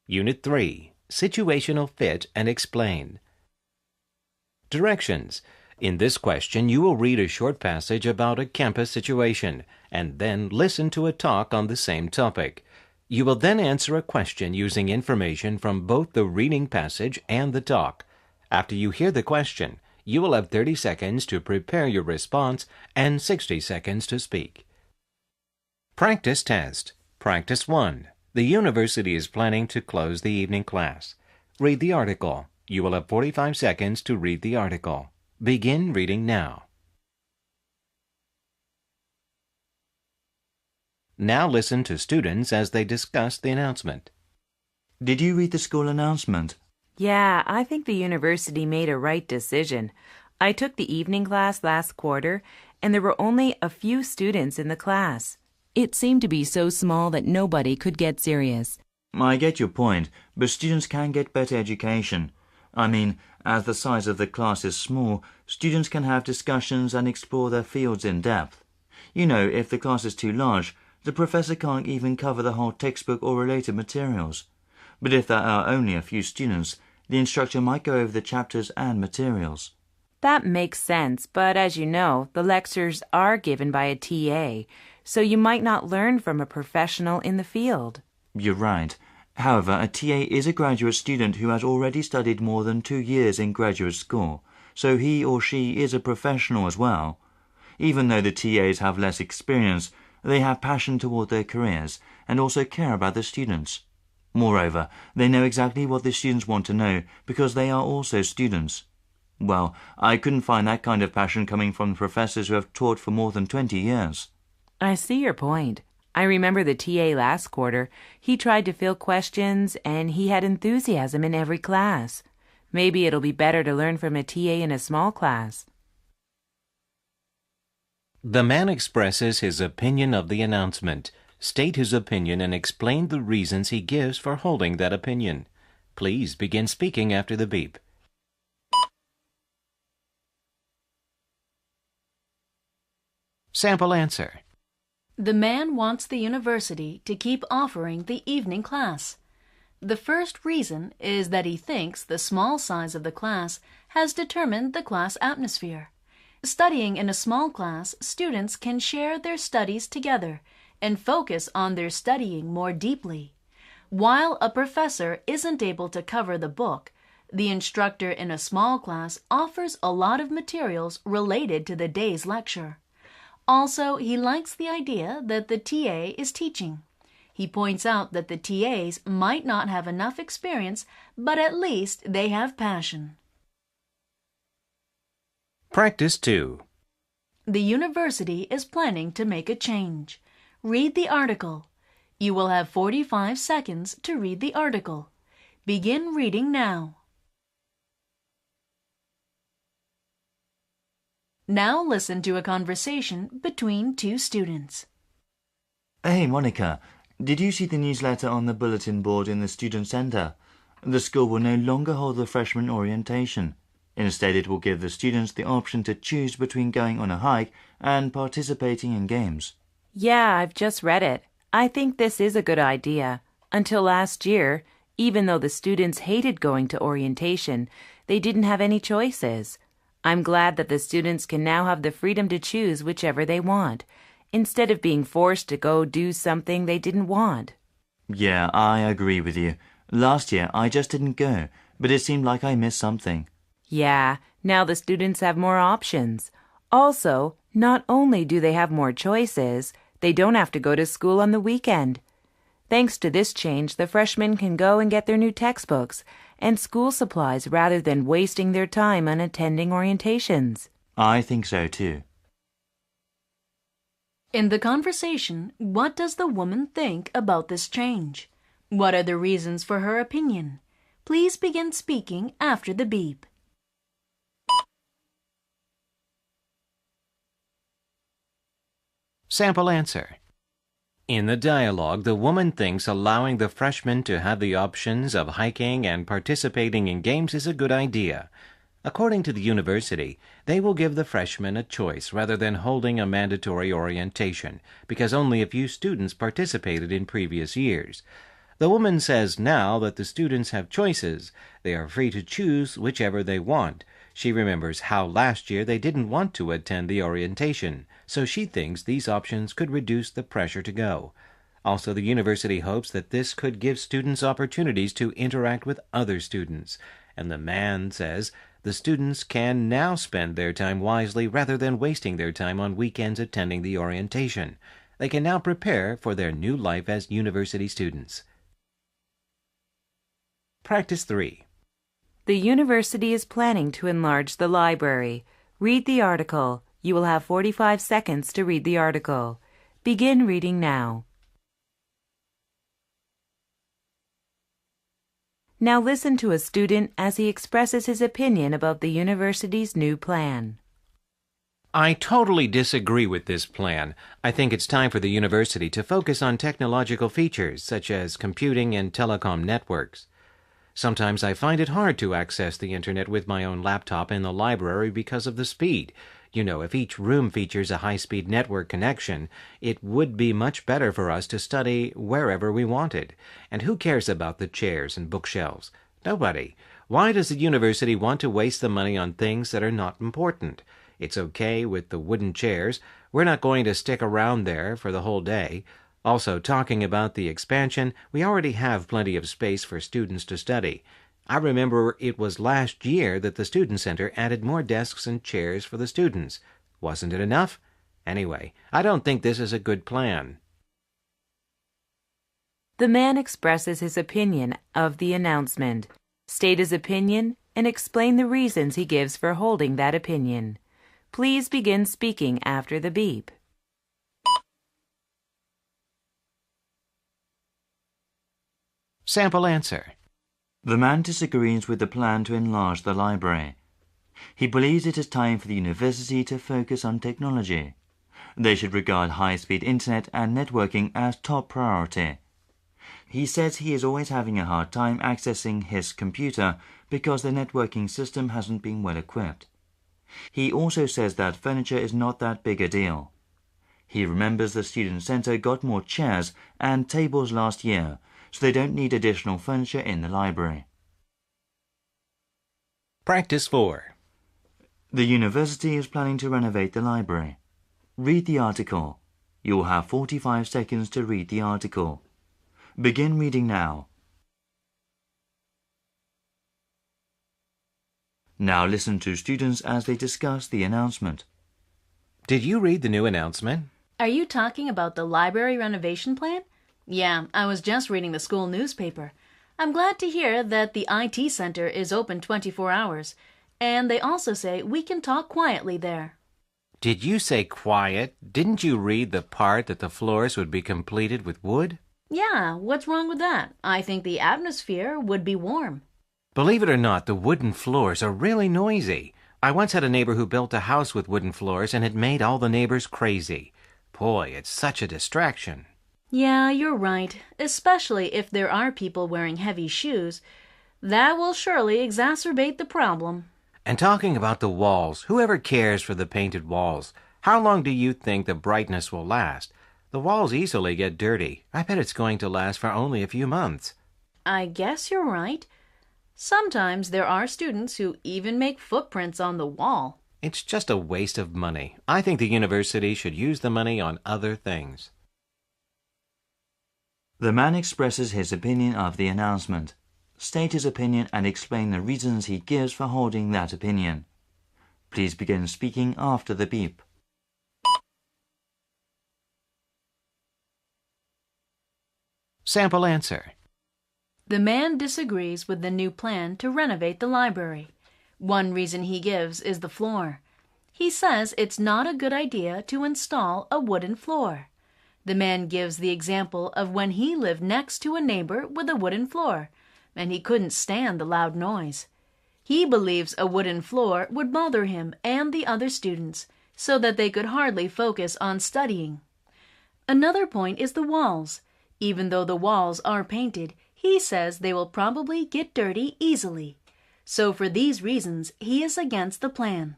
Unit 3, Situational Fit and Explain. Directions. In this question, you will read a short passage about a campus situation and then listen to a talk on the same topic. You will then answer a question using information from both the reading passage and the talk. After you hear the question, you will have 30 seconds to prepare your response and 60 seconds to speak. Practice test. Practice 1. The university is planning to close the evening class. Read the article. You will have 45 seconds to read the article. Begin reading now. Now listen to students as they discuss the announcement. Did you read the school announcement? Yeah, I think the university made a right decision. I took the evening class last quarter, and there were only a few students in the class. It seemed to be so small that nobody could get serious. I get your point, but students can get better education. I mean, as the size of the class is small, students can have discussions and explore their fields in depth. You know, if the class is too large, the professor can't even cover the whole textbook or related materials. But if there are only a few students, the instructor might go over the chapters and materials. That makes sense, but as you know, the lectures are given by a TA, so you might not learn from a professional in the field. You're right. However, a TA is a graduate student who has already studied more than 2 years in graduate school, so he or she is a professional as well. Even though the TAs have less experience, they have passion toward their careers and also care about the students. Moreover, they know exactly what the students want to know because they are also students. Well, I couldn't find that kind of passion coming from professors who have taught for more than 20 years. I see your point. I remember the TA last quarter. He tried to fill questions, and he had enthusiasm in every class. Maybe it'll be better to learn from a TA in a small class. The man expresses his opinion of the announcement. State his opinion and explain the reasons he gives for holding that opinion. Please begin speaking after the beep. Sample answer. The man wants the university to keep offering the evening class. The first reason is that he thinks the small size of the class has determined the class atmosphere. Studying in a small class, students can share their studies together and focus on their studying more deeply. While a professor isn't able to cover the book, the instructor in a small class offers a lot of materials related to the day's lecture. Also, he likes the idea that the TA is teaching. He points out that the TAs might not have enough experience, but at least they have passion. Practice 2. The university is planning to make a change. Read the article. You will have 45 seconds to read the article. Begin reading now. Now listen to a conversation between two students. Hey, Monica, did you see the newsletter on the bulletin board in the student center? The school will no longer hold the freshman orientation. Instead, it will give the students the option to choose between going on a hike and participating in games. Yeah, I've just read it. I think this is a good idea. Until last year, even though the students hated going to orientation, they didn't have any choices. I'm glad that the students can now have the freedom to choose whichever they want, instead of being forced to go do something they didn't want. Yeah, I agree with you. Last year, I just didn't go, but it seemed like I missed something. Yeah, now the students have more options. Also, not only do they have more choices, they don't have to go to school on the weekend. Thanks to this change, the freshmen can go and get their new textbooks and school supplies rather than wasting their time on attending orientations. I think so too. In the conversation, what does the woman think about this change? What are the reasons for her opinion? Please begin speaking after the beep. Sample answer. In the dialogue, the woman thinks allowing the freshmen to have the options of hiking and participating in games is a good idea. According to the university, they will give the freshmen a choice rather than holding a mandatory orientation, because only a few students participated in previous years. The woman says now that the students have choices. They are free to choose whichever they want. She remembers how last year they didn't want to attend the orientation, so she thinks these options could reduce the pressure to go. Also, the university hopes that this could give students opportunities to interact with other students. And the man says the students can now spend their time wisely rather than wasting their time on weekends attending the orientation. They can now prepare for their new life as university students. Practice 3. The university is planning to enlarge the library. Read the article. You will have 45 seconds to read the article. Begin reading now. Now listen to a student as he expresses his opinion about the university's new plan. I totally disagree with this plan. I think it's time for the university to focus on technological features such as computing and telecom networks. Sometimes I find it hard to access the internet with my own laptop in the library because of the speed. You know, if each room features a high-speed network connection, it would be much better for us to study wherever we wanted. And who cares about the chairs and bookshelves? Nobody. Why does the university want to waste the money on things that are not important? It's okay with the wooden chairs. We're not going to stick around there for the whole day. Also, talking about the expansion, we already have plenty of space for students to study. I remember it was last year that the Student Center added more desks and chairs for the students. Wasn't it enough? Anyway, I don't think this is a good plan. The man expresses his opinion of the announcement. State his opinion and explain the reasons he gives for holding that opinion. Please begin speaking after the beep. Sample answer. The man disagrees with the plan to enlarge the library. He believes it is time for the university to focus on technology. They should regard high-speed internet and networking as top priority. He says he is always having a hard time accessing his computer because the networking system hasn't been well equipped. He also says that furniture is not that big a deal. He remembers the Student Center got more chairs and tables last year, so they don't need additional furniture in the library. Practice 4. The university is planning to renovate the library. Read the article. You will have 45 seconds to read the article. Begin reading now. Now listen to students as they discuss the announcement. Did you read the new announcement? Are you talking about the library renovation plan? Yeah, I was just reading the school newspaper. I'm glad to hear that the IT center is open 24 hours, and they also say we can talk quietly there. Did you say quiet? Didn't you read the part that the floors would be completed with wood? Yeah, what's wrong with that? I think the atmosphere would be warm. Believe it or not, the wooden floors are really noisy. I once had a neighbor who built a house with wooden floors, and it made all the neighbors crazy. Boy, it's such a distraction. Yeah, you're right, especially if there are people wearing heavy shoes. That will surely exacerbate the problem. And talking about the walls, whoever cares for the painted walls? How long do you think the brightness will last? The walls easily get dirty. I bet it's going to last for only a few months. I guess you're right. Sometimes there are students who even make footprints on the wall. It's just a waste of money. I think the university should use the money on other things. The man expresses his opinion of the announcement. State his opinion and explain the reasons he gives for holding that opinion. Please begin speaking after the beep. Sample answer. The man disagrees with the new plan to renovate the library. One reason he gives is the floor. He says it's not a good idea to install a wooden floor. The man gives the example of when he lived next to a neighbor with a wooden floor, and he couldn't stand the loud noise. He believes a wooden floor would bother him and the other students, so that they could hardly focus on studying. Another point is the walls. Even though the walls are painted, he says they will probably get dirty easily. So for these reasons, he is against the plan.